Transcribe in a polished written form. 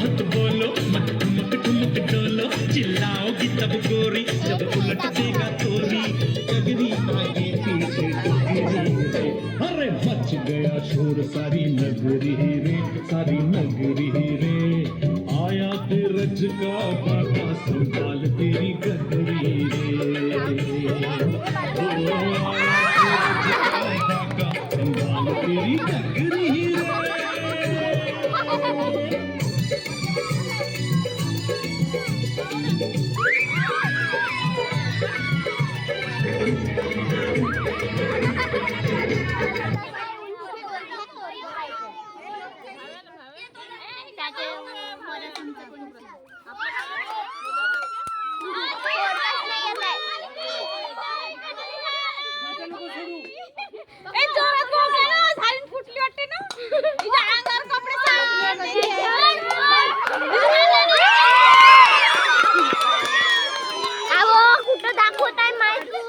मत बोलो मत ठुमक ठुमक डोलो चिल्लाओगी तब गोरी जब उलट देगा तोरी गगरी आगे पीछे डगरी रे अरे मच गया शोर सारी नगरी रे सारी नगरी रे आया तेरज का बाटा संभाल तेरी गगरी रे ओ आया तेरज का बाटा संभाल तेरी गगरी रे कुठं दाखवताय माहिती